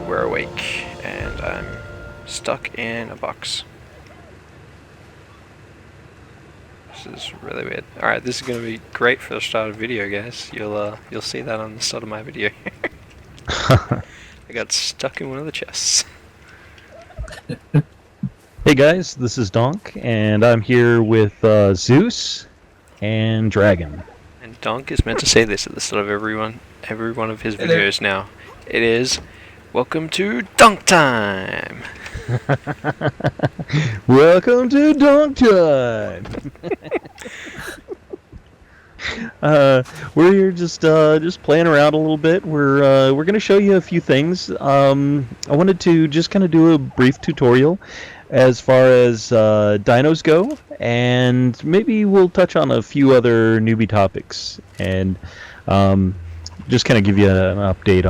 we're awake, and I'm stuck in a box. This is really weird. Alright, this is going to be great for the start of the video, guys. You'll see that on the start of my video. I got stuck in one of the chests. Hey guys, this is Donk, and I'm here with Zeus and Dragon. And Donk is meant to say this at the start of every one of his videos now. It is, welcome to Donk Time! Welcome to Donk Time! We're here just playing around a little bit. We're going to show you a few things. I wanted to just kind of do a brief tutorial as far as dinos go, and maybe we'll touch on a few other newbie topics, and just kind of give you an update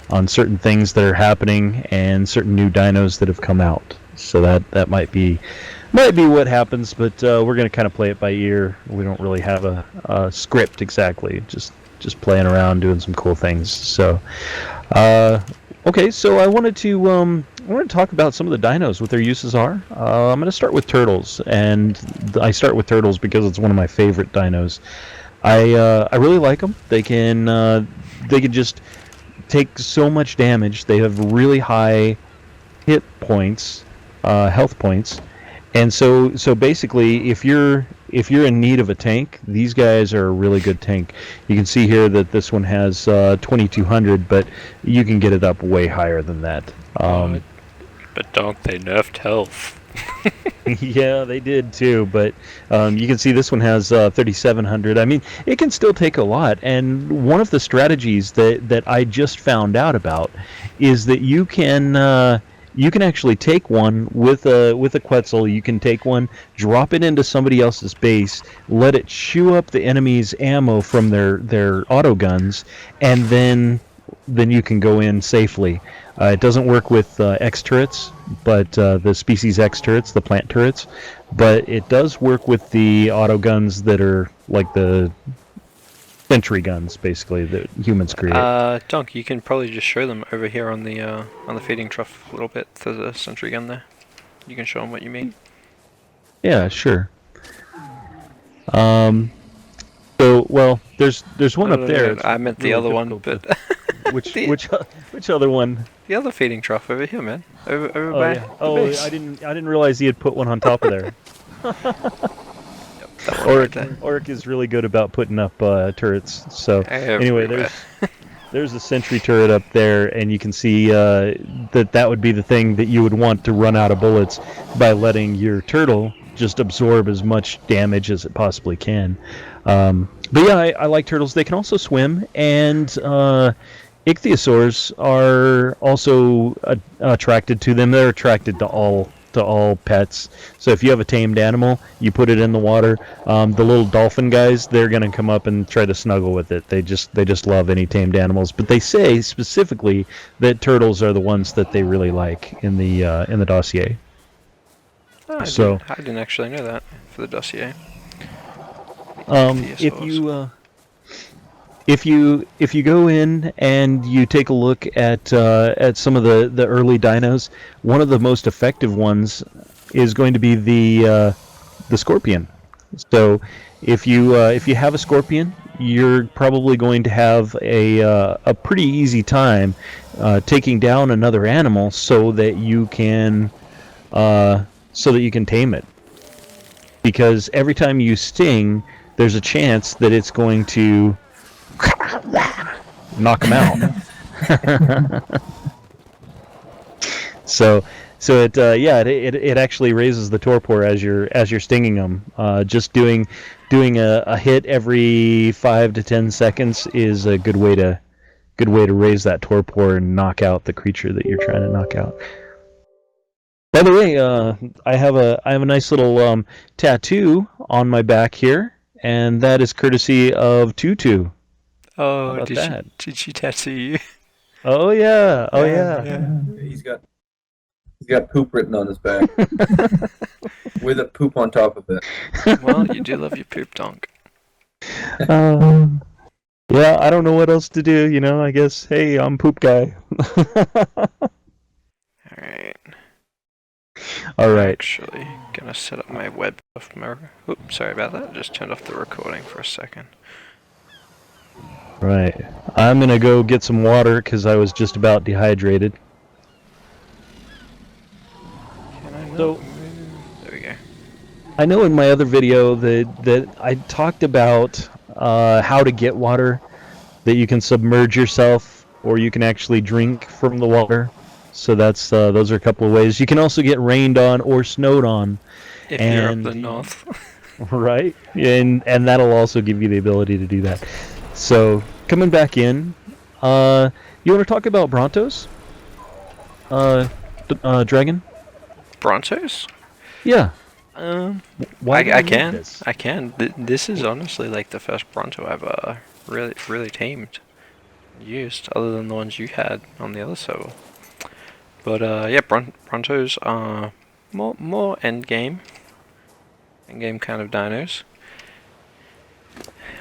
on certain things that are happening and certain new dinos that have come out. So that might be what happens, but we're going to kind of play it by ear. We don't really have a script exactly, just playing around, doing some cool things. So okay, so I wanted to talk about some of the dinos, what their uses are. I'm going to start with turtles, and I start with turtles because it's one of my favorite dinos. I really like them. They can just take so much damage. They have really high hit points, health points, and so basically, if you're in need of a tank, these guys are a really good tank. You can see here that this one has 2200, but you can get it up way higher than that. But don't they nerfed health? Yeah, they did too, but you can see this one has 3700. I mean, it can still take a lot, and one of the strategies that I just found out about is that you can actually take one with a Quetzal. You can take one, drop it into somebody else's base, let it chew up the enemy's ammo from their auto guns, and then you can go in safely. It doesn't work with X turrets, but the species X turrets, the plant turrets, but it does work with the auto guns that are like the sentry guns, basically, that humans create. Donk, you can probably just show them over here on the feeding trough a little bit. There's a sentry gun there. You can show them what you mean. Yeah, sure. So, well, there's one up there. No, I meant the other one, but which other one? The other feeding trough over here, man. Over by yeah. the base. I didn't realize he had put one on top of there. Oric is really good about putting up turrets. So anyway, there's a sentry turret up there, and you can see that would be the thing that you would want to run out of bullets by letting your turtle just absorb as much damage as it possibly can. But yeah, I like turtles. They can also swim, and ichthyosaurs are also attracted to them. They're attracted to all pets. So if you have a tamed animal, you put it in the water. The little dolphin guys, they're gonna come up and try to snuggle with it. They just love any tamed animals. But they say specifically that turtles are the ones that they really like in the dossier. Oh, I didn't actually know that for the dossier. If you go in and you take a look at some of the early dinos, one of the most effective ones is going to be the scorpion. So if you have a scorpion, you're probably going to have a pretty easy time taking down another animal so that you can tame it. Because every time you sting, there's a chance that it's going to knock them out. so it actually raises the torpor as you're stinging them. Just doing a hit every 5 to 10 seconds is a good way to raise that torpor and knock out the creature that you're trying to knock out. By the way, I have a nice little tattoo on my back here, and that is courtesy of Tutu. Oh, did she tattoo you? Oh yeah, yeah. He's got poop written on his back with a poop on top of it. Well, you do love your poop, Donk. Yeah, I don't know what else to do. I guess. Hey, I'm poop guy. Alright. All right. Actually, gonna set up my web of my. Oops, sorry about that. Just turned off the recording for a second. Right. I'm gonna go get some water because I was just about dehydrated. Can I not So- move? There we go. I know in my other video that I talked about how to get water, that you can submerge yourself or you can actually drink from the water. So those are a couple of ways. You can also get rained on or snowed on, If you're up and the north. right, and that'll also give you the ability to do that. So coming back in, you want to talk about Brontos, Dragon? Brontos? Yeah. I do you need can. this? I can. This is honestly like the first Bronto I've really tamed, used, other than the ones you had on the other server. But yeah, Brontos are more end game kind of dinos.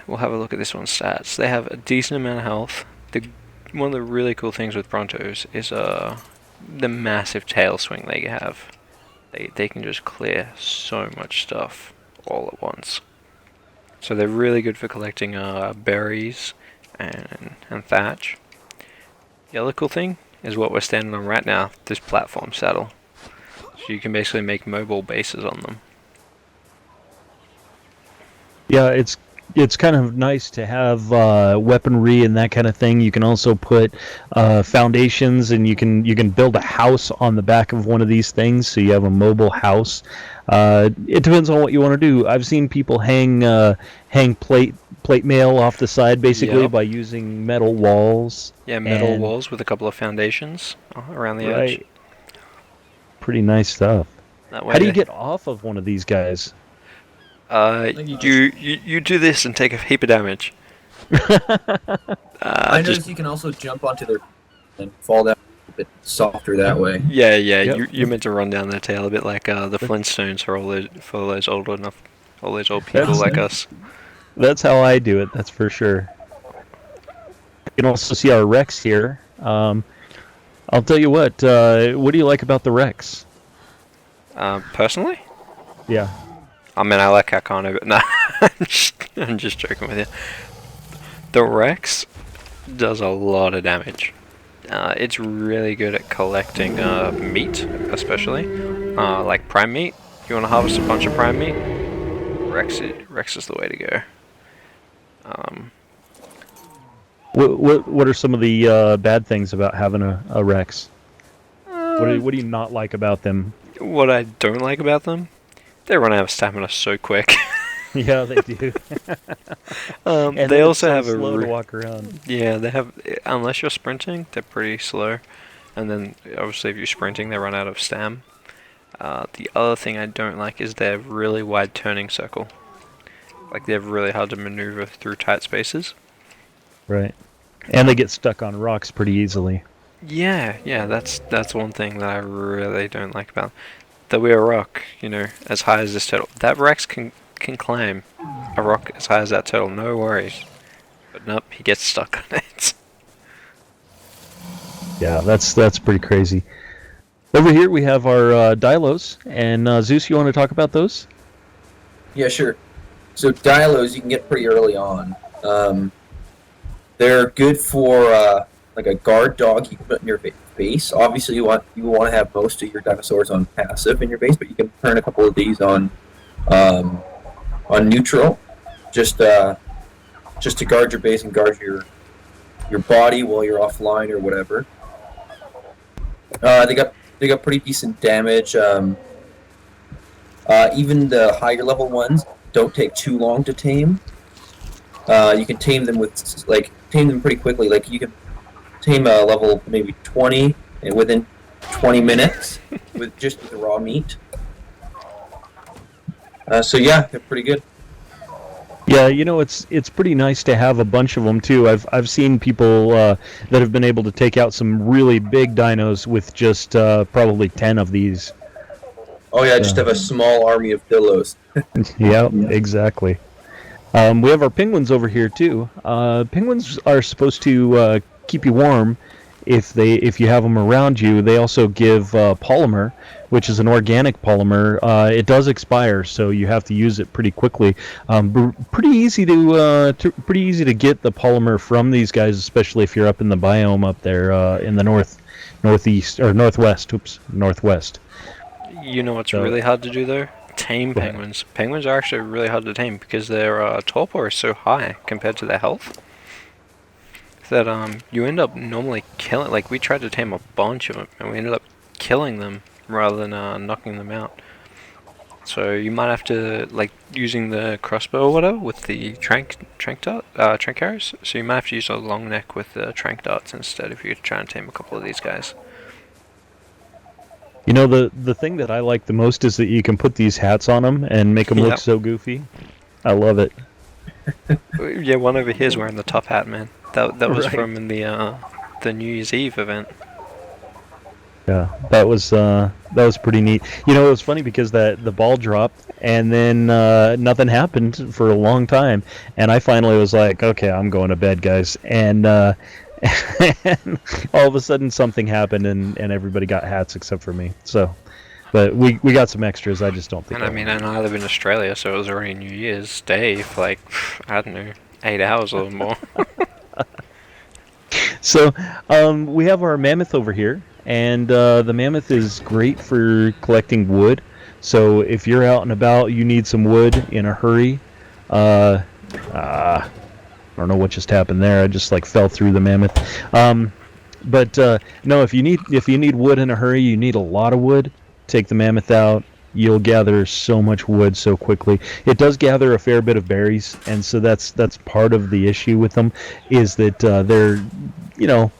We'll have a look at this one's stats. They have a decent amount of health. One of the really cool things with Brontos is the massive tail swing they have. They can just clear so much stuff all at once. So they're really good for collecting berries and thatch. The other cool thing is what we're standing on right now, this platform saddle. So you can basically make mobile bases on them. Yeah, it's kind of nice to have weaponry and that kind of thing. You can also put foundations, and you can build a house on the back of one of these things, so you have a mobile house. It depends on what you want to do. I've seen people hang plate mail off the side basically Yep. by using metal walls. Yeah, metal And- walls with a couple of foundations around the edge. Right. Pretty nice stuff. That way How do you get off of one of these guys? You do this and take a heap of damage. I Just noticed you can also jump onto their and fall down a bit softer that way. yeah. Yep. You're meant to run down their tail a bit like the Flintstones for all those old people That's- like us. That's how I do it. That's for sure. You can also see our Rex here. I'll tell you what. What do you like about the Rex? Personally, Yeah. I mean I like Kakano, but no, I'm just joking with you. The Rex does a lot of damage. It's really good at collecting meat, especially like prime meat. You want to harvest a bunch of prime meat? Rex is the way to go. What are some of the bad things about having a Rex? What do you not like about them? What I don't like about them, they run out of stamina so quick. Yeah, they do. And they then it's also so have slow to walk around. yeah, they have, unless you're sprinting, they're pretty slow, and then obviously if you're sprinting, they run out of stam. The other thing I don't like is their really wide turning circle. Like they're really hard to maneuver through tight spaces. Right. And they get stuck on rocks pretty easily. Yeah, that's one thing that I really don't like about them. That we a rock, as high as this turtle. That Rex can climb a rock as high as that turtle, no worries. But nope, he gets stuck on it. Yeah, that's pretty crazy. Over here we have our Dilos, and Zeus, you want to talk about those? Yeah, sure. So Dilos you can get pretty early on. They're good for like a guard dog you can put in your base. Obviously, you want to have most of your dinosaurs on passive in your base, but you can turn a couple of these on neutral, just to guard your base and guard your body while you're offline or whatever. They got pretty decent damage. Even the higher level ones don't take too long to tame. You can tame them pretty quickly. Like you can tame a level maybe 20 and within 20 minutes with the raw meat. So yeah, they're pretty good. Yeah, it's pretty nice to have a bunch of them too. I've seen people that have been able to take out some really big dinos with just probably 10 of these. Oh yeah, just have a small army of Dilos. Yeah, exactly. We have our penguins over here too. Penguins are supposed to keep you warm if you have them around you. They also give polymer, which is an organic polymer. It does expire, so you have to use it pretty quickly. Pretty easy pretty easy to get the polymer from these guys, especially if you're up in the biome up there in the northeast or northwest. Oops, northwest. You know what's So- really hard to do though? Tame Go ahead. penguins. Penguins are actually really hard to tame because their torpor is so high compared to their health that you end up normally killing. Like we tried to tame a bunch of them and we ended up killing them rather than knocking them out. So you might have to like using the crossbow or whatever with the trank arrows. So you might have to use a long neck with the trank darts instead if you're trying to tame a couple of these guys. You know, the thing that I like the most is that you can put these hats on them and make them look Yep. so goofy. I love it. Yeah, one over here is wearing the top hat, man. That was Right. from the New Year's Eve event. Yeah, that was pretty neat. You know, it was funny because the ball dropped and then nothing happened for a long time, and I finally was like, okay, I'm going to bed, guys, and and all of a sudden something happened and everybody got hats except for me. So, but we got some extras. I just don't think. And I mean, and I live in Australia, so it was already New Year's Day for like, I don't know, 8 hours or more. So, we have our mammoth over here, and the mammoth is great for collecting wood. So, if you're out and about, you need some wood in a hurry. I don't know what just happened there. I just like fell through the mammoth. But no, if you need wood in a hurry, you need a lot of wood. Take the mammoth out. You'll gather so much wood so quickly. It does gather a fair bit of berries, and so that's part of the issue with them, is that they're, you know,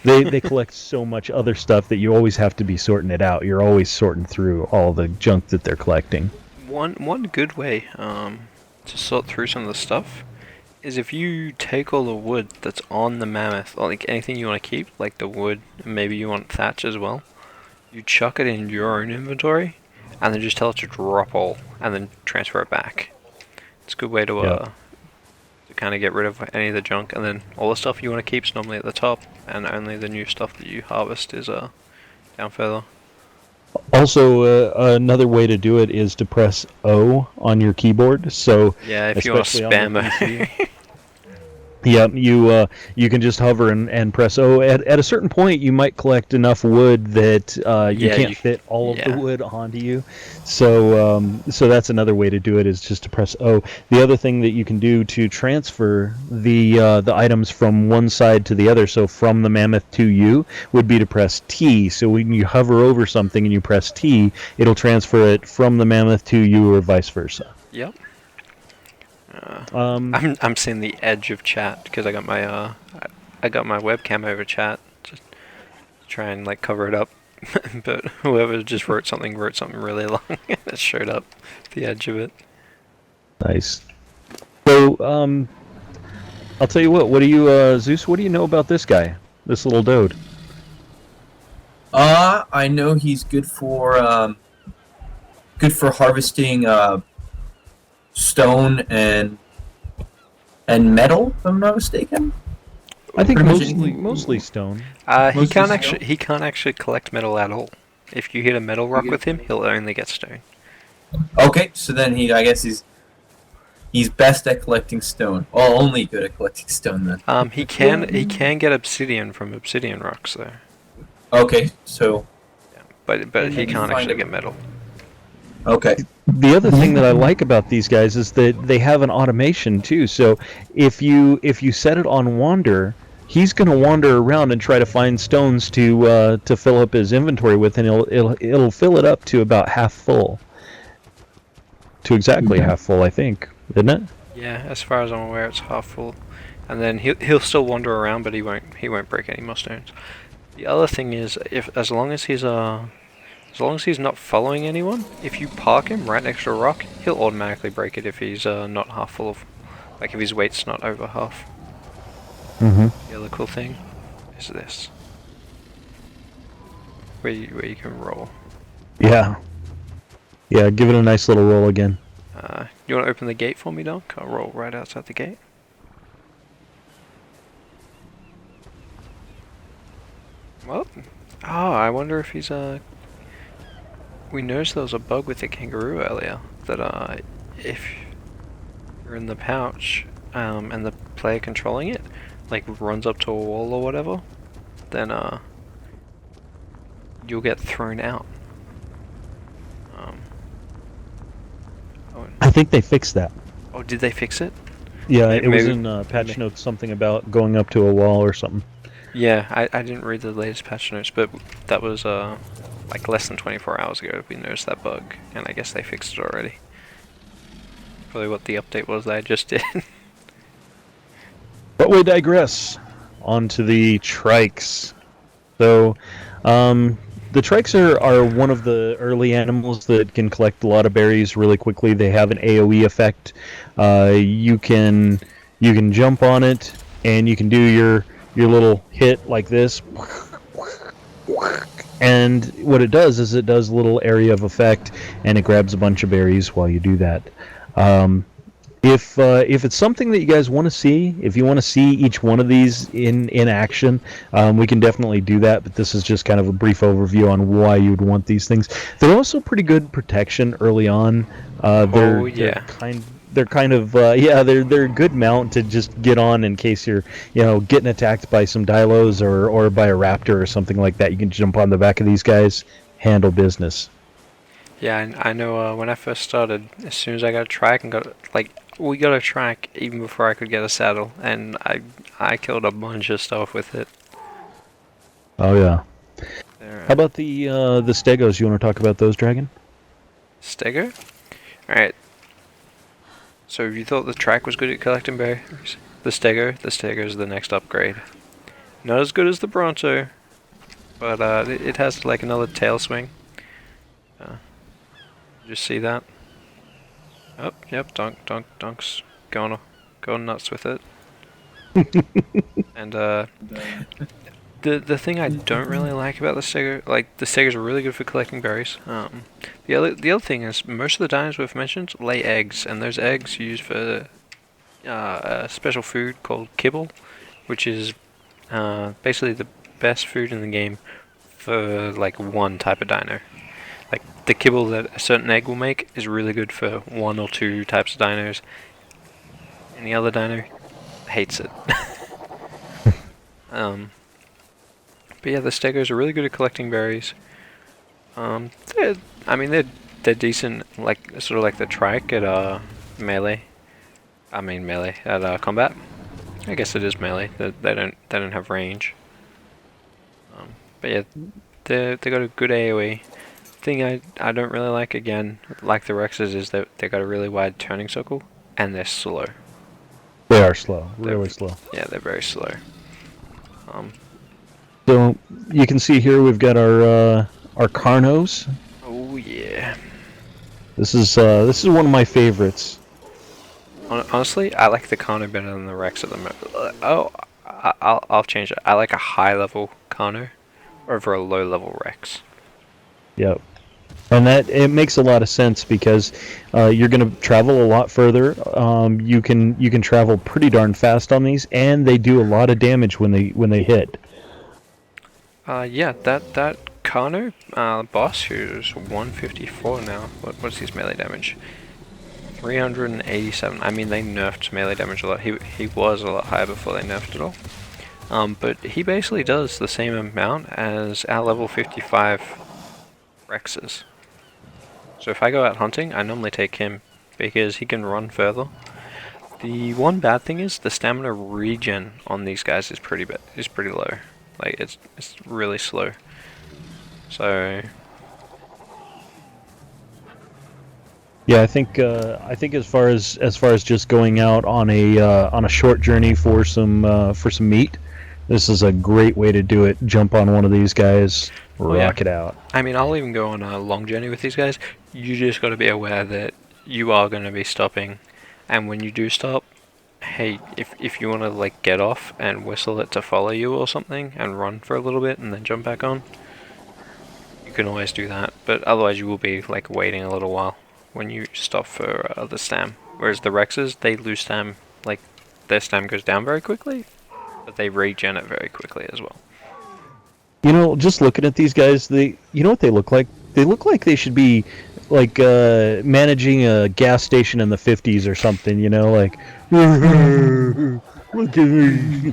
they collect so much other stuff that you always have to be sorting it out. You're always sorting through all the junk that they're collecting. One good way to sort through some of the stuff is if you take all the wood that's on the mammoth, or like anything you want to keep, like the wood, and maybe you want thatch as well, you chuck it in your own inventory, and then just tell it to drop all, and then transfer it back. It's a good way to Yeah. to kind of get rid of any of the junk, and then all the stuff you want to keep is normally at the top, and only the new stuff that you harvest is down further. Also, another way to do it is to press O on your keyboard. So Yeah, if you want to especially on the spam PC. it. yeah, you can just hover and press O. At a certain point, you might collect enough wood that you Yeah, can't you- fit all of yeah. the wood onto you. So so that's another way to do it, is just to press O. The other thing that you can do to transfer the items from one side to the other, so from the mammoth to you, would be to press T. So when you hover over something and you press T, it'll transfer it from the mammoth to you, or vice versa. Yep. Um, I'm seeing the edge of chat because I got my webcam over chat just to try and like cover it up. But whoever just wrote something really long and it showed up the edge of it. Nice. So, I'll tell you what. What do you, Zeus? What do you know about this guy? This little dode. I know he's good for harvesting stone and metal, if I'm not mistaken. I think Pretty much mostly anything. mostly stone. He Mostly can't stone? he can't actually collect metal at all. If you hit a metal rock with him, he'll only get stone. Okay, so then I guess he's best at collecting stone. Well, only good at collecting stone then. He can get obsidian from obsidian rocks though, Okay, so but And he then you can't find actually him. get metal. okay. The other thing that I like about these guys is that they have an automation too. So if you set it on wander, he's going to wander around and try to find stones to fill up his inventory with, and it'll fill it up to about half full. To exactly half full, I think, isn't it? Yeah, as far as I'm aware, it's half full, and then he'll still wander around, but he won't break any more stones. The other thing is, as long as he's not following anyone, if you park him right next to a rock, he'll automatically break it if he's not half full of, like if his weight's not over half. Mm-hmm. The other cool thing is this, where you can roll. Yeah. Yeah. Give it a nice little roll again. You want to open the gate for me, Doc? I'll roll right outside the gate. Well, I wonder if he's We noticed there was a bug with the kangaroo earlier that if you're in the pouch and the player controlling it like runs up to a wall or whatever, then you'll get thrown out. I think they fixed that. Oh, did they fix it? Yeah, it was Maybe- in patch notes, something about going up to a wall or something. Yeah, I didn't read the latest patch notes, but that was like less than 24 hours ago we noticed that bug, and I guess they fixed it already. Probably what the update was that I just did. But we digress. On to the trikes. So, the trikes are one of the early animals that can collect a lot of berries really quickly. They have an AoE effect. You can jump on it, and you can do your little hit like this. And what it does is it does a little area of effect, and it grabs a bunch of berries while you do that. If it's something that you guys want to see, if you want to see each one of these in action, we can definitely do that. But this is just kind of a brief overview on why you'd want these things. They're also pretty good protection early on. They're a good mount to just get on in case you're getting attacked by some dilos or by a raptor or something like that. You can jump on the back of these guys, handle business. Yeah, I know when I first started, as soon as I got a track and we got a track even before I could get a saddle, and I killed a bunch of stuff with it. Oh yeah. There, How about the stegos? You want to talk about those, Dragon? Stego? Alright. So if you thought the track was good at collecting berries, the Stego is the next upgrade. Not as good as the Bronto, but it has like another tail swing. Just see that? Oh, yep, Donk's going nuts with it. And the thing I don't really like about the Stego, like the Stegos are really good for collecting berries. The other thing is most of the dinos we've mentioned lay eggs, and those eggs used for a special food called kibble, which is basically the best food in the game for like one type of dino. Like the kibble that a certain egg will make is really good for one or two types of dinos. Any other dino hates it. But yeah, the Stegos are really good at collecting berries. They're decent, like sort of like the trike at melee. Melee at combat. I guess it is melee. They don't have range. But yeah, they got a good AOE. Thing I don't really like, again, like the Rexes, is that they got a really wide turning circle and they're slow. They are slow, really slow. Yeah, they're very slow. So you can see here we've got our Carnos. Oh yeah. This is one of my favorites. Honestly, I like the Carno better than the Rex at the moment. I'll change it. I like a high level Carno over a low level Rex. Yep. And that it makes a lot of sense because you're going to travel a lot further. You can travel pretty darn fast on these, and they do a lot of damage when they hit. Yeah, that Carno boss, who's 154 now. What's his melee damage? 387. I mean, they nerfed melee damage a lot. He was a lot higher before they nerfed it all. But he basically does the same amount as our level 55 Rexes. So if I go out hunting, I normally take him because he can run further. The one bad thing is the stamina regen on these guys is pretty low. Like it's really slow. So yeah, I think as far as just going out on a short journey for some meat, this is a great way to do it. Jump on one of these guys, rock it out. I mean, I'll even go on a long journey with these guys. You just got to be aware that you are going to be stopping, and when you do stop, hey, if you want to like get off and whistle it to follow you or something and run for a little bit and then jump back on, you can always do that. But otherwise, you will be like waiting a little while. when you stop for the stam. Whereas the Rexes, they lose stam, like their stam goes down very quickly, but they regen it very quickly as well. You know, just looking at these guys, you know what they look like? They look like they should be like managing a gas station in the 50s or something, you know, like look at me.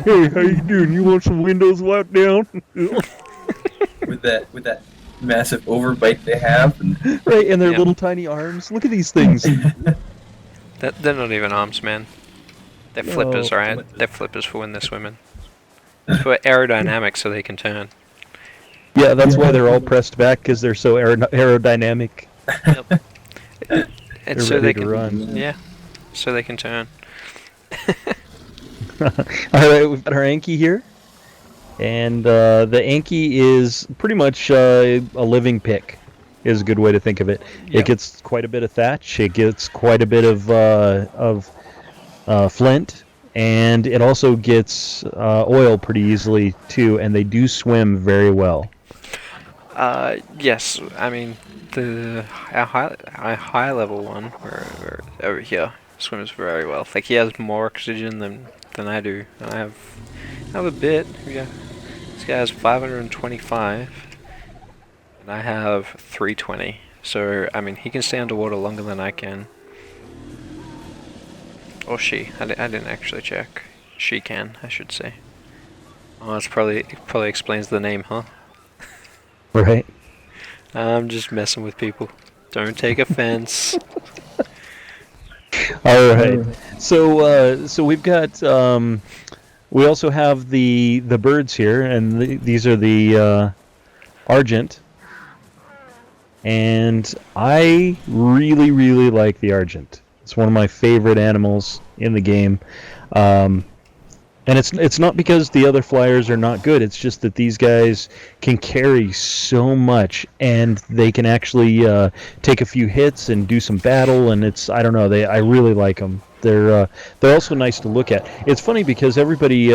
Hey, how you doing? You want some windows wiped down? with that massive overbite they have. And... Right, and their Yeah. little tiny arms. Look at these things. They're not even arms, man. They're No. flippers, right? They're flippers for when they're swimming. It's for aerodynamics, so they can turn. Yeah, that's why they're all pressed back, because they're so aerodynamic. Yep. They're And so ready they to can run. Yeah. So they can turn. Alright, we've got our Anki here. And the Anki is pretty much a living pick, is a good way to think of it. Yep. It gets quite a bit of thatch, it gets quite a bit of flint, and it also gets oil pretty easily too, and they do swim very well. Yes, I mean, our high level one, we're over here, swims very well. Like, he has more oxygen than I do. And I have a bit. Yeah. This guy has 525, and I have 320. So, I mean, he can stay underwater longer than I can. Or she. I didn't actually check. She can, I should say. Oh, it probably explains the name, huh? Right. I'm just messing with people. Don't take offense. All right. So we've got we also have the birds here, and these are the Argent. And I really like the Argent. It's one of my favorite animals in the game. And it's not because the other flyers are not good. It's just that these guys can carry so much, and they can actually take a few hits and do some battle. And I don't know. I really like them. They're also nice to look at. It's funny because everybody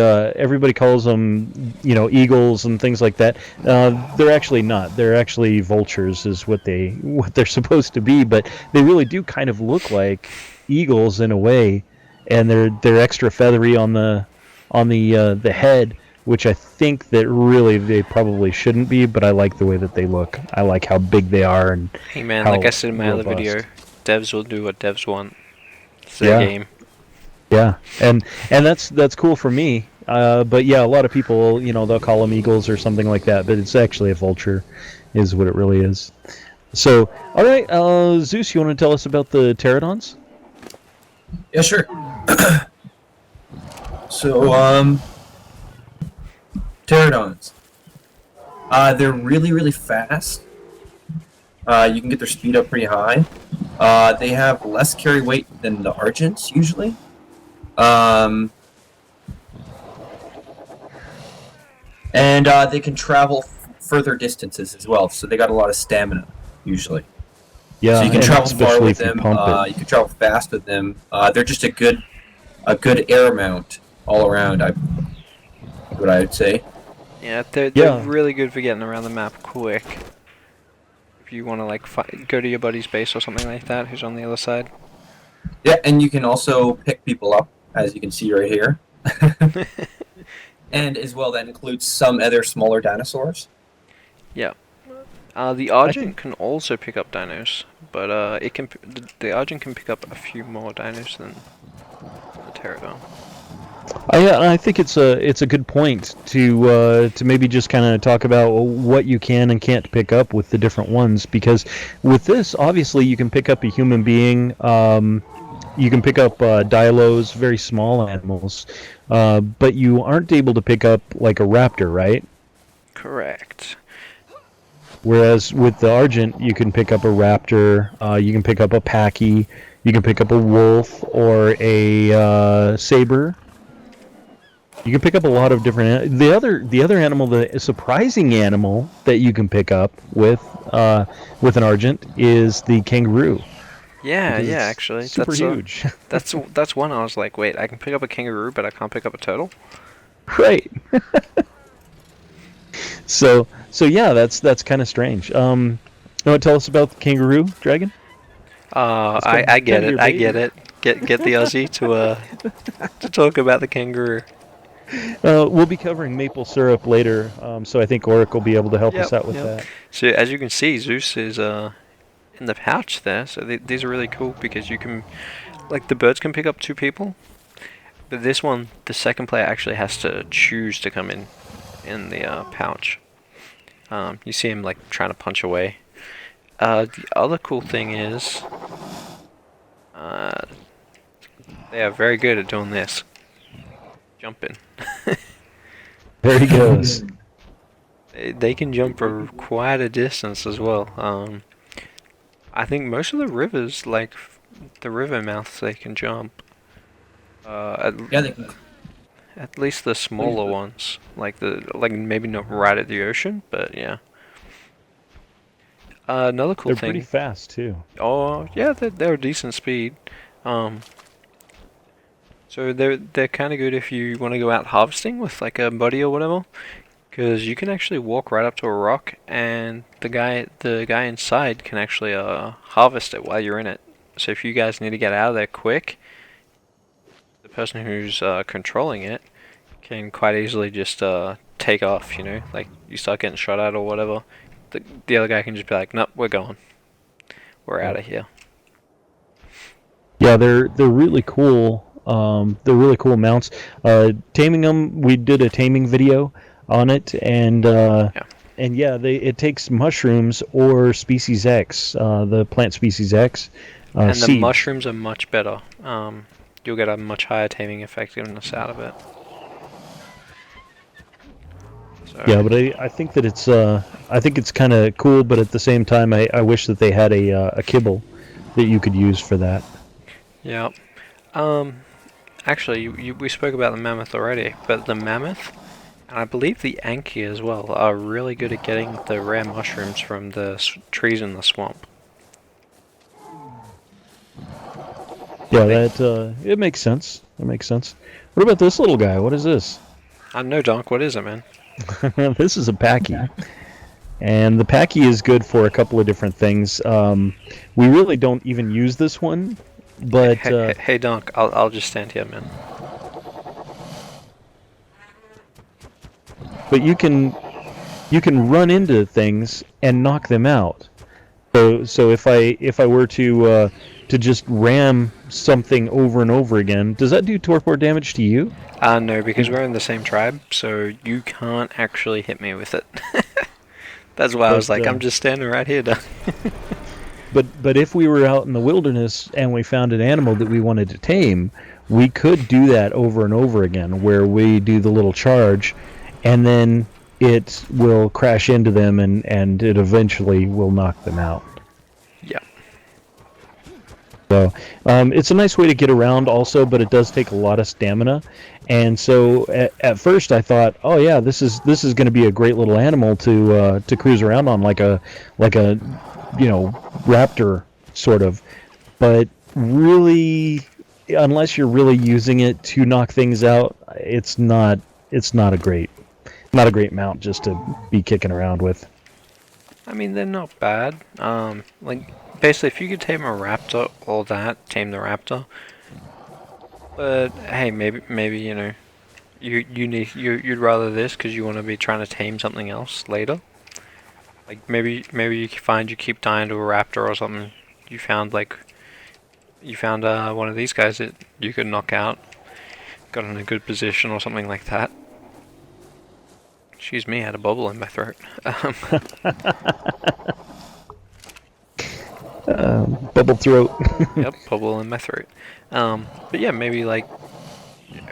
calls them, you know, eagles and things like that. They're actually not. They're actually vultures, is what they're supposed to be. But they really do kind of look like eagles in a way, and they're extra feathery on the head, which I think that really they probably shouldn't be, but I like the way that they look. I like how big they are, and Hey man, how like I said in my other robust. video, devs will do what devs want. It's their Yeah. game. Yeah, and that's cool for me. But yeah, a lot of people, you know, they'll call them eagles or something like that, but it's actually a vulture, is what it really is. So, all right, Zeus, you want to tell us about the pterodons? Yeah, sure. So, pterodons. They're really fast. You can get their speed up pretty high. They have less carry weight than the Argents usually. And they can travel further distances as well. So they got a lot of stamina usually. Yeah, So you can and travel far especially with if you them. pump it. You can travel fast with them. They're just a good air mount all around. What I would say. Yeah, they're Yeah. really good for getting around the map quick. If you want to like go to your buddy's base or something like that, who's on the other side. Yeah, and you can also pick people up, as you can see right here. And as well, that includes some other smaller dinosaurs. Yeah. The Argent can also pick up dinos, but the Argent can pick up a few more dinos than the Pterodon. I think it's a good point to maybe just kind of talk about what you can and can't pick up with the different ones, because with this, obviously, you can pick up a human being. You can pick up dilos, very small animals, but you aren't able to pick up like a raptor, right? Correct. Whereas with the Argent, you can pick up a raptor, you can pick up a packy, you can pick up a wolf or a saber. You can pick up a lot of different. The other animal, the surprising animal that you can pick up with an Argent is the kangaroo. Yeah, Because yeah. it's Actually, super huge. That's one I was like, wait, I can pick up a kangaroo, but I can't pick up a turtle. Right. So yeah, that's kind of strange. You want to tell us about the kangaroo dragon? I get kinda it. your I baby. get it. Get the Aussie to talk about the kangaroo. We'll be covering maple syrup later, so I think Oric will be able to help us Yep, out with yep. that. So as you can see, Zeus is in the pouch there. So these are really cool because you can, like, the birds can pick up two people, but this one, the second player actually has to choose to come in the pouch. You see him like trying to punch away. The other cool thing is, uh, they are very good at doing this, jumping. There he goes. They can jump for quite a distance as well. I think most of the rivers, like the river mouths, they can jump. Yeah, they can. At least the smaller ones, like maybe not right at the ocean, but yeah. Another cool They're pretty thing. fast too. Oh yeah, they're a decent speed. Um, so they're kind of good if you want to go out harvesting with like a buddy or whatever, because you can actually walk right up to a rock and the guy inside can actually harvest it while you're in it. So if you guys need to get out of there quick, the person who's controlling it can quite easily just take off. You know, like you start getting shot at or whatever. The other guy can just be like, "Nope, we're going. We're out of here." Yeah, they're really cool. They're really cool mounts. Taming them, we did a taming video on it, Yeah. and yeah, it takes mushrooms or species X, the plant species X, And the seeds. mushrooms are much better. You'll get a much higher taming effectiveness out of it. So, Yeah, but I think that it's kind of cool, but at the same time, I wish that they had a kibble that you could use for that. yeah. Um, Actually, we spoke about the mammoth already, but the mammoth, and I believe the anki as well, are really good at getting the rare mushrooms from the trees in the swamp. Yeah, They- it makes sense. It makes sense. What about this little guy? What is this? I don't know, Donk. What is it, man? This is a Packy. And the Packy is good for a couple of different things. We really don't even use this one, but Hey, Donk. I'll just stand here, man. you can run into things and knock them out. So if I were to just ram something over and over again, does that do torpor damage to you? No, because we're in the same tribe, so you can't actually hit me with it. That's why I was But, like, I'm just standing right here, Donk. But if we were out in the wilderness and we found an animal that we wanted to tame, we could do that over and over again, where we do the little charge, and then it will crash into them, and it eventually will knock them out. Yeah. So it's a nice way to get around also, but it does take a lot of stamina. And so at first I thought, oh yeah, this is going to be a great little animal to cruise around on, like a raptor sort of. But really, unless you're really using it to knock things out, it's not a great mount just to be kicking around with. I mean, they're not bad. Like, basically, if you could tame a raptor, all that, tame the raptor. But hey, maybe you know, you'd rather this because you want to be trying to tame something else later. Like maybe you find you keep dying to a raptor or something. You found one of these guys that you could knock out, got in a good position or something like that. Excuse me, I had a bubble in my throat. Bubble throat. Yep, bubble in my throat. But yeah, maybe like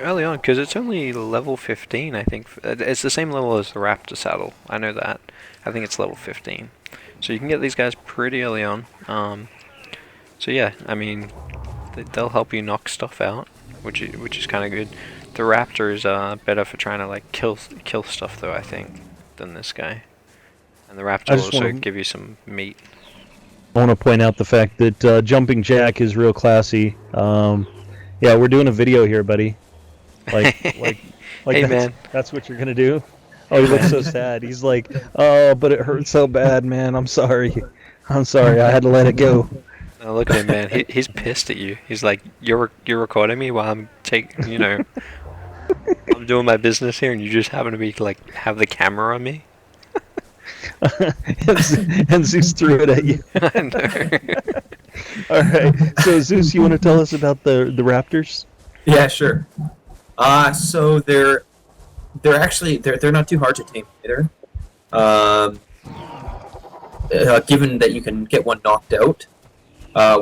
early on, because it's only level 15, I think. It's the same level as the Raptor saddle. I know that. I think it's level 15. So you can get these guys pretty early on. So yeah, I mean, they'll help you knock stuff out, which is kind of good. The Raptor is better for trying to like kill stuff though, I think, than this guy. And the Raptor will also give you some meat. I want to point out the fact that Jumping Jack is real classy. Yeah, we're doing a video here, buddy. Like Hey, man. That's what you're gonna do. Oh, he looks so sad. He's like, oh, but it hurt so bad, man. I'm sorry. I had to let it go. Look at him, man. He's pissed at you. He's like, you're recording me while I'm I'm doing my business here, and you just happen to be like have the camera on me. And Zeus threw it at you. I know. All right. So Zeus, you want to tell us about the raptors? Yeah, sure. So they're actually they're not too hard to tame either. Given that you can get one knocked out,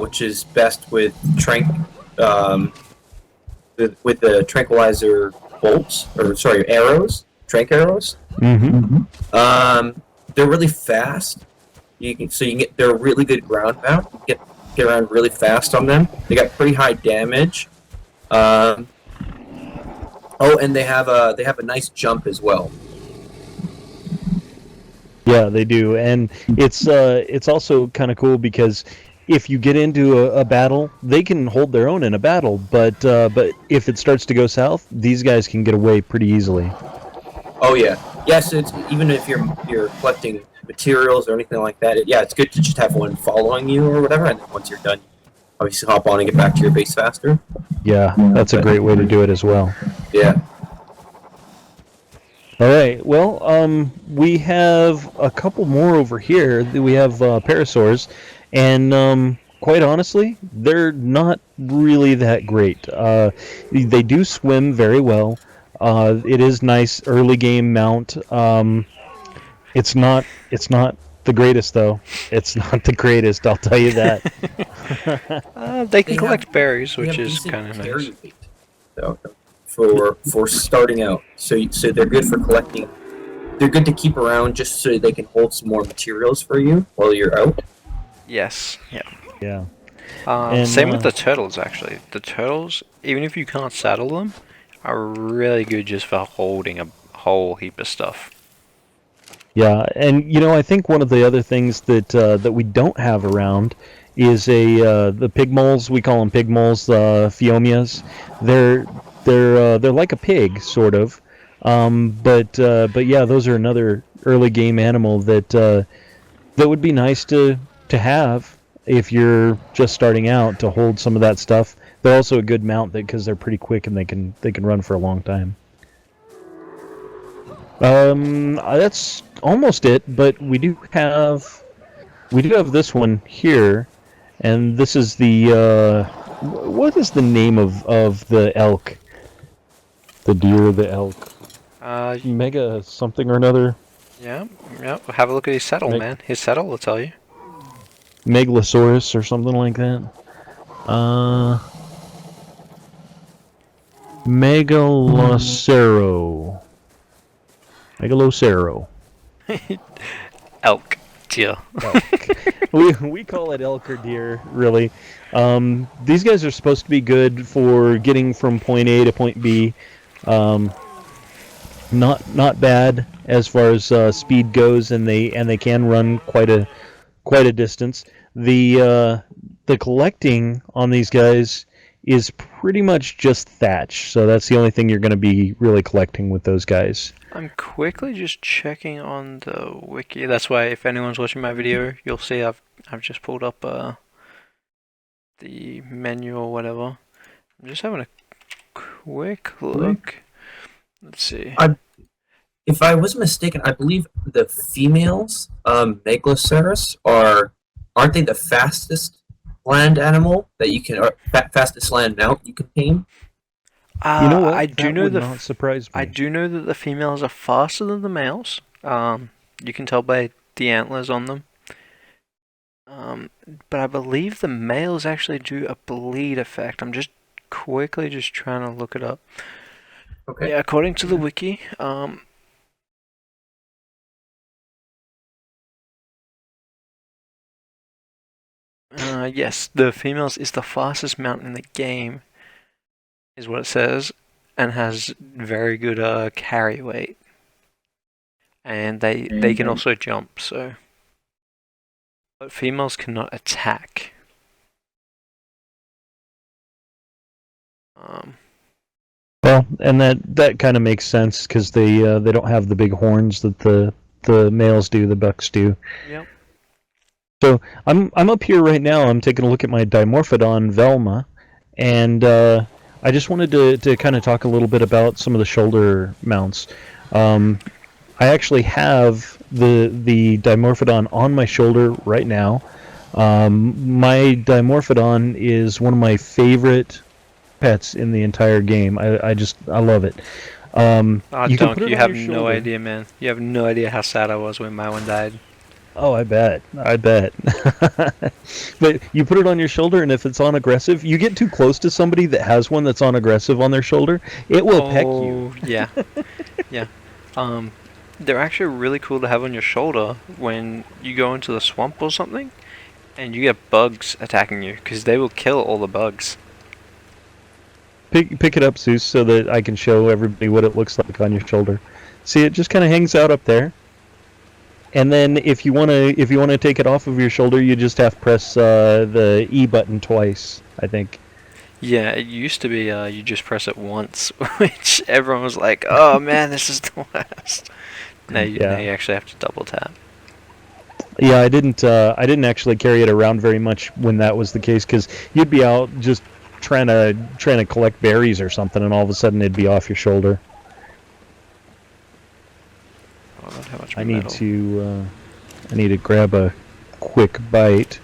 which is best with with the tranquilizer bolts, or sorry, arrows, trank arrows. Mm-hmm. They're really fast. You can get they're really good ground mount. You can get around really fast on them. They got pretty high damage. Oh, and they have a nice jump as well. Yeah, they do, and it's also kind of cool because if you get into a battle, they can hold their own in a battle, but if it starts to go south, these guys can get away pretty easily. Oh yeah, yes. It's even if you're collecting materials or anything like that. It's good to just have one following you or whatever, and then once you're done, obviously hop on and get back to your base faster. Yeah, that's a great way to do it as well. Yeah. All right. Well, we have a couple more over here. We have parasaurs, and quite honestly, they're not really that great. They do swim very well. It is nice early game mount. It's not the greatest though. It's not the greatest. I'll tell you that. They can collect berries, which is kind of nice. Weight, so, for starting out, so they're good for collecting. They're good to keep around just so they can hold some more materials for you while you're out. Yes. Yeah. Yeah. Same with the turtles, actually. The turtles, even if you can't saddle them, are really good just for holding a whole heap of stuff. Yeah, and I think one of the other things that we don't have around is the pig moles. We call them pig moles, Phiomias. They're like a pig, sort of. But yeah, those are another early game animal that would be nice to have if you're just starting out, to hold some of that stuff. They're also a good mount because they're pretty quick and they can run for a long time. That's almost it, but we do have this one here, and this is the what is the name of the elk? The deer, the elk. Mega something or another. Yeah. Have a look at his saddle, man. His saddle will tell you. Megalosaurus or something like that. Megalocero. Elk. Deer. Elk. We call it elk or deer, really. These guys are supposed to be good for getting from point A to point B. Not bad as far as speed goes, and they can run quite a distance. The collecting on these guys is pretty much just thatch, so that's the only thing you're going to be really collecting with those guys. I'm quickly just checking on the wiki. That's why if anyone's watching my video, you'll see I've just pulled up the menu or whatever. I'm just having a quick look. Let's see. If I wasn't mistaken, I believe the females, Megaloceros, aren't they the fastest land animal that you can, or fastest land mount you can tame? You know what? I do know would not surprise me. I do know that the females are faster than the males. You can tell by the antlers on them. But I believe the males actually do a bleed effect. I'm just quickly trying to look it up. Okay. Yeah, according to the wiki, yes, the females is the fastest mount in the game, is what it says, and has very good carry weight. And they can also jump, so. But females cannot attack. Well, and that kind of makes sense because they don't have the big horns that the males do, the bucks do. Yep. So I'm up here right now. I'm taking a look at my Dimorphodon Velma, and I just wanted to kind of talk a little bit about some of the shoulder mounts. Um, I actually have the Dimorphodon on my shoulder right now. My Dimorphodon is one of my favorite pets in the entire game. I love it. Oh, You can put Dunk, it you on have your no shoulder. idea, man. You have no idea how sad I was when my one died. Oh, I bet. I bet. But you put it on your shoulder, and if it's on aggressive, you get too close to somebody that has one that's on aggressive on their shoulder, it will peck you. Oh, yeah, yeah. Um, they're actually really cool to have on your shoulder when you go into the swamp or something, and you get bugs attacking you, because they will kill all the bugs. Pick it up, Zeus, so that I can show everybody what it looks like on your shoulder. See, it just kind of hangs out up there. And then if you wanna take it off of your shoulder, you just have to press the E button twice, I think. Yeah, it used to be you just press it once, which everyone was like, "Oh man, this is the worst." Now Yeah. you actually have to double tap. Yeah, I didn't actually carry it around very much when that was the case, because you'd be out just trying to collect berries or something, and all of a sudden it'd be off your shoulder. Oh, not how much I need metal. to grab a quick bite,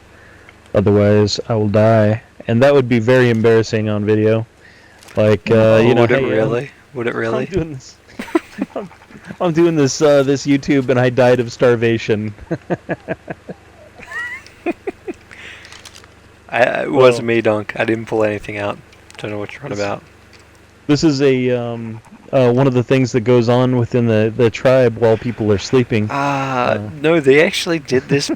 otherwise I will die, and that would be very embarrassing on video. Like Oh, you know, would it hey, really? Would it I'm really? doing this. I'm, I'm doing this YouTube, and I died of starvation. It Well, wasn't me, Dunk. I didn't pull anything out. Don't know what you're on this about. this is a one of the things that goes on within the tribe while people are sleeping. No, they actually did this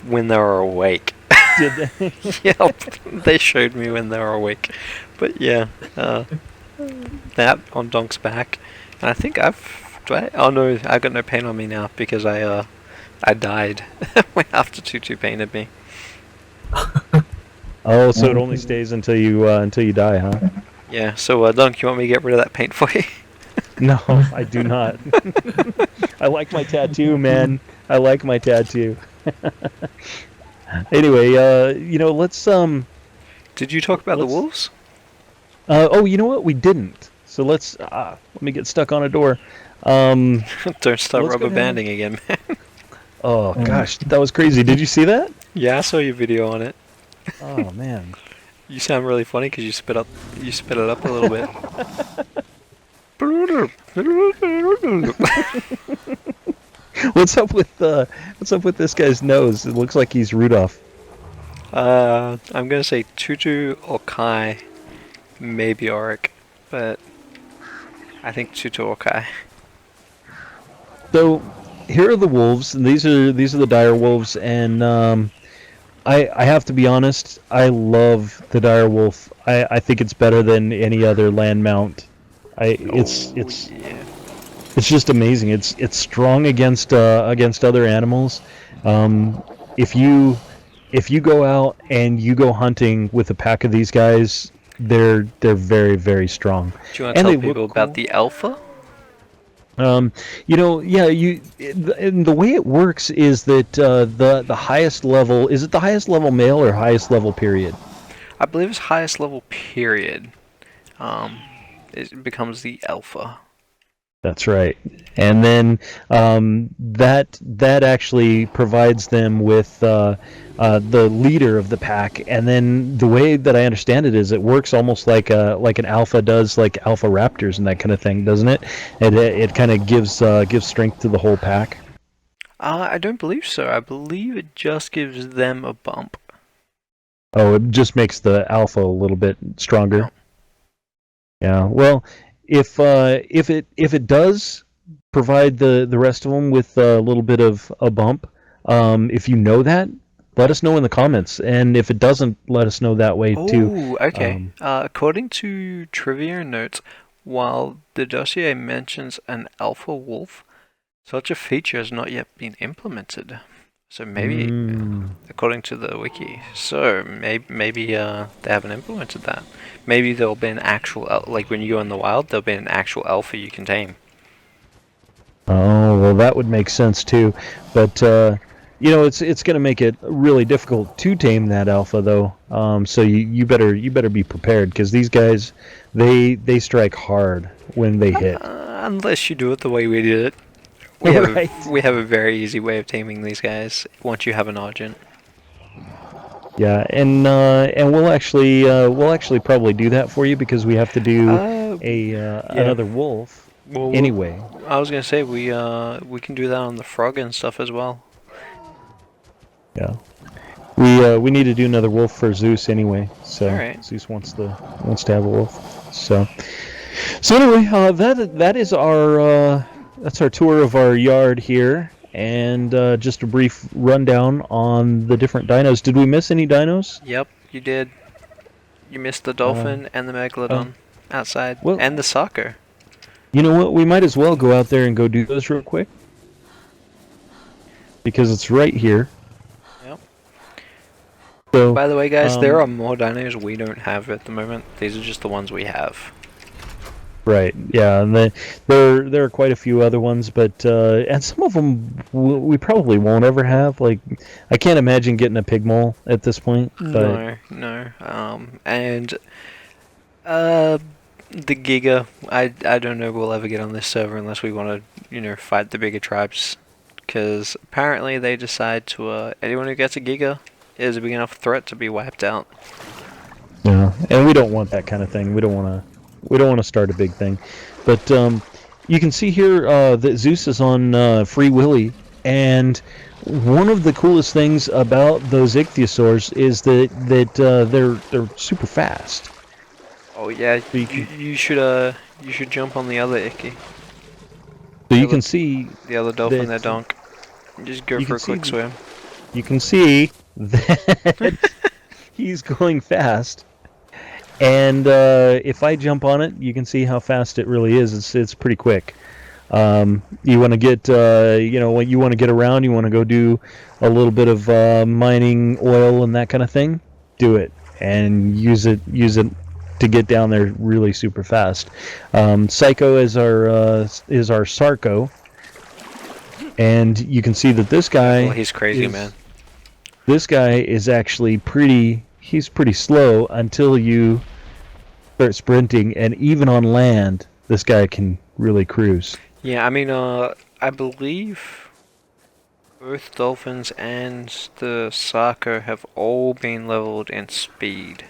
when they were awake. Did they? Yep, they showed me when they were awake. But yeah, that on Donk's back, and I think oh no, I got no pain on me now because I died when after Tutu painted me. Oh, so it only stays until you die, huh? Yeah, so Dunk, you want me to get rid of that paint for you? No, I do not. I like my tattoo, man. I like my tattoo. Anyway, let's Did you talk about the let's. wolves? Oh, you know what? We didn't. So let me get stuck on a door. Um, Don't start let's go rubber ahead. banding again, man. Oh gosh, that was crazy. Did you see that? Yeah, I saw your video on it. Oh man. You sound really funny because you spit it up a little bit. What's up with this guy's nose? It looks like he's Rudolph. I'm gonna say Tutu or Kai, maybe Auric, but I think Tutu or Kai. So here are the wolves, and these are the dire wolves, and I have to be honest, I love the dire wolf. I think it's better than any other land mount. It's Yeah. it's just amazing. It's strong against other animals. If you go out and you go hunting with a pack of these guys, they're very very strong, Do you want to and tell they people look about cool. the alpha? Yeah, and the way it works is that the highest level, is it the highest level male or highest level period? I believe it's highest level period. Um, it becomes the alpha. That's right. And then that actually provides them with the leader of the pack. And then the way that I understand it is it works almost like an alpha does, like alpha raptors and that kind of thing, doesn't it? It kind of gives strength to the whole pack. I don't believe so. I believe it just gives them a bump. Oh, it just makes the alpha a little bit stronger. No. Yeah. Well, if it does provide the rest of them with a little bit of a bump, if you know that, let us know in the comments, and if it doesn't, let us know that way too. Oh, okay. Um, According to trivia notes, while the dossier mentions an alpha wolf, such a feature has not yet been implemented. So maybe, according to the wiki, maybe they haven't implemented that. Maybe there'll be an actual, like when you go in the wild, there'll be an actual alpha you can tame. Oh, well, that would make sense too. But It's going to make it really difficult to tame that alpha, though. So you better be prepared because these guys, they strike hard when they hit. Unless you do it the way we did it. Right. We have a very easy way of taming these guys once you have an Argent. Yeah, and we'll actually probably do that for you because we have to do Uh, a yeah. another wolf Well, anyway. I was gonna say we can do that on the frog and stuff as well. Yeah. We need to do another wolf for Zeus anyway. So Alright. Zeus wants to have a wolf. So anyway, that is our that's our tour of our yard here, and just a brief rundown on the different dinos. Did we miss any dinos? Yep, you did. You missed the Uh, dolphin and the oh, megalodon outside, well, and the soccer. you know what? We might as well go out there and go do those real quick because it's right here. Yep. So, By the way, guys, there um, are more dinos we don't have at the moment. These are just the ones we have. right, yeah, and there are quite a few other ones, but and some of them we probably won't ever have. Like, I can't imagine getting a pig mole at this point. But No. And uh, the Giga, I don't know we'll ever get on this server unless we want to, fight the bigger tribes. Because apparently they decide to, anyone who gets a Giga is a big enough threat to be wiped out. yeah, and we don't want that kind of thing. We don't want to start a big thing. But you can see here that Zeus is on Free Willy, and one of the coolest things about those ichthyosaurs is that they're super fast. Oh yeah, So you can, you should jump on the other Icky. so The you other, can see the other dolphin there, that Donk. Just go you for can a see quick swim. you can see that he's going fast. And if I jump on it, you can see how fast it really is. It's pretty quick. You want to get when you want to get around, you want to go do a little bit of mining oil and that kind of thing. Do it and use it to get down there really super fast. Psycho is our Sarco, and you can see that this Well, guy he's crazy, man. is actually he's pretty slow until you start sprinting, and even on land, this guy can really cruise. Yeah, I mean, I believe both dolphins and the soccer have all been leveled in speed.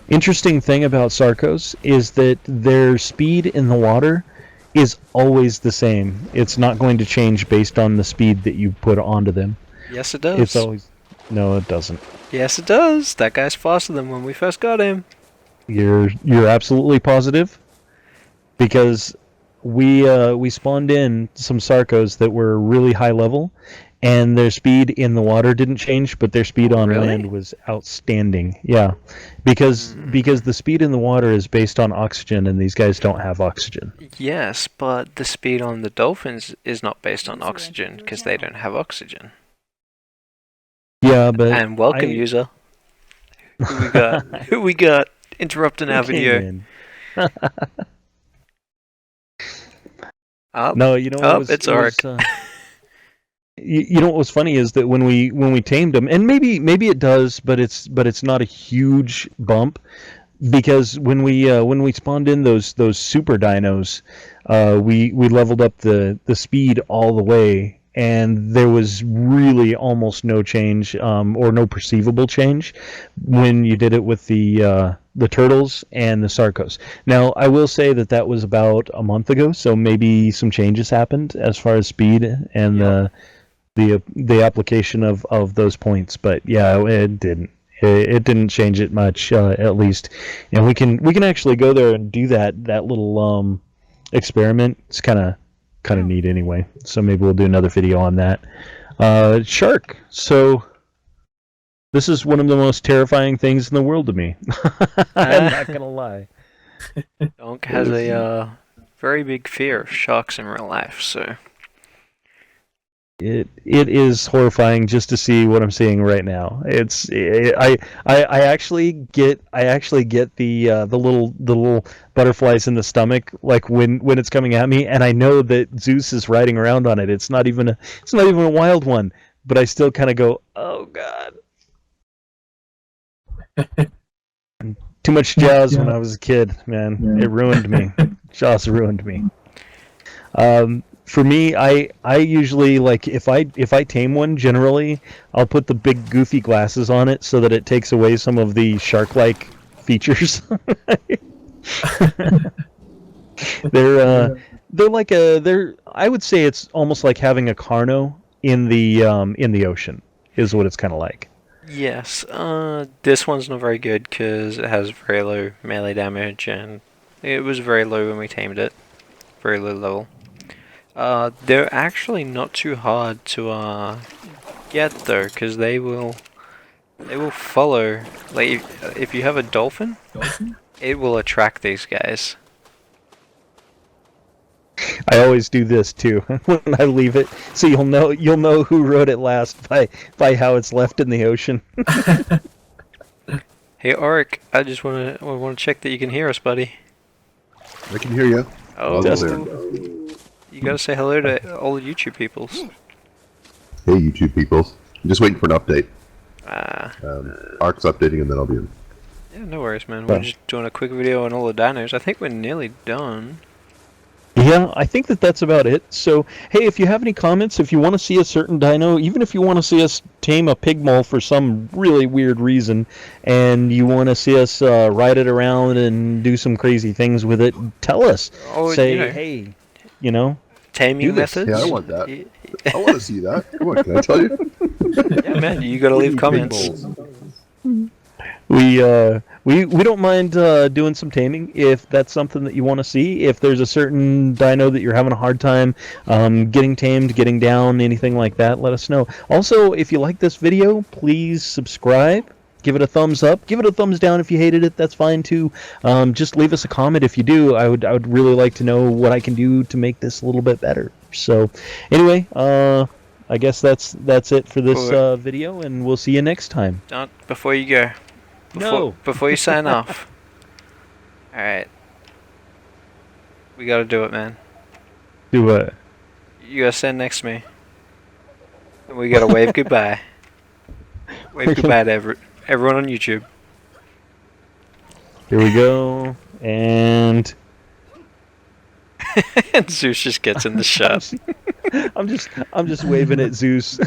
Interesting thing about Sarcos is that their speed in the water is always the same. It's not going to change based on the speed that you put onto them. Yes, it It's does. always No, it doesn't. Yes, it does. That guy's faster than when we first got him. You're absolutely positive because we spawned in some Sarcos that were really high level, and their speed in the water didn't change, but their speed on Really? land was outstanding. Yeah, because the speed in the water is based on oxygen, and these guys don't have oxygen. Yes, but the speed on the dolphins is not based on oxygen because they don't have oxygen. Yeah, but And welcome, I user. Who we got? Who we got? Interrupting our who came video. in? Up. No, you know Up. It's Ark. You know what was funny is that when we tamed them, and maybe it does, but it's not a huge bump because when we spawned in those super dinos, we leveled up the speed all the way, and there was really almost no change or no perceivable change when you did it with the turtles and the Sarcos. Now, I will say that was about a month ago, so maybe some changes happened as far as speed and Yep. the application of those points. But yeah, it didn't. It didn't change it much, at least. And we can actually go there and do that little experiment. It's kind of neat anyway. So maybe we'll do another video on that. Shark. So this is one of the most terrifying things in the world to me. I'm not gonna lie. Donk has a very big fear of sharks in real life, so It is horrifying just to see what I'm seeing right now. I actually get the little butterflies in the stomach like when it's coming at me, and I know that Zeus is riding around on it. It's not even a wild one, but I still kind of go, oh god. Too much Jaws when I was a kid, man. It ruined me. Jaws ruined me. For me, I usually like if I tame one. Generally, I'll put the big goofy glasses on it so that it takes away some of the shark-like features. They're like they're. I would say it's almost like having a Carno in the ocean is what it's kind of like. Yes, this one's not very good because it has very low melee damage, and it was very low when we tamed it. Very low level. They're actually not too hard to get though, because they will follow. Like if you have a dolphin, it will attract these guys. I always do this too when I leave it, so you'll know who wrote it last by how it's left in the ocean. Hey Auric, I just want to check that you can hear us, buddy. I can hear you. Oh, Hello you gotta say hello to all the YouTube peoples. Hey, YouTube peoples. I'm just waiting for an update. Ah, Ark's updating and then I'll be in. yeah, no worries, man. We're just doing a quick video on all the dinos. I think we're nearly done. Yeah, I think that's about it. So, hey, if you have any comments, if you want to see a certain dino, even if you want to see us tame a pig mole for some really weird reason, and you want to see us ride it around and do some crazy things with it, tell us. Oh, Say, hey, you know, taming do this. methods. Yeah, I want that. I want to see that. Come on, can I tell you? Yeah, man, you gotta leave Big comments. balls. We don't mind doing some taming if that's something that you want to see. If there's a certain dino that you're having a hard time getting tamed, getting down, anything like that, let us know. Also, if you like this video, please subscribe. Give it a thumbs up. Give it a thumbs down if you hated it. That's fine too. Just leave us a comment if you do. I would really like to know what I can do to make this a little bit better. So, anyway, I guess that's it for this video, and we'll see you next time. Before you go. No. Before you sign off. Alright. We gotta do it, man. Do what? You gotta stand next to me. And we gotta wave goodbye. Wave goodbye to everyone on YouTube. Here we go, and And Zeus just gets in the shot. I'm just waving at Zeus.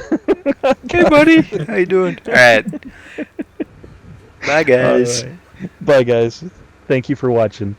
Hey, buddy. How you doing? Alright. Bye, guys. All right. Bye, guys. Thank you for watching.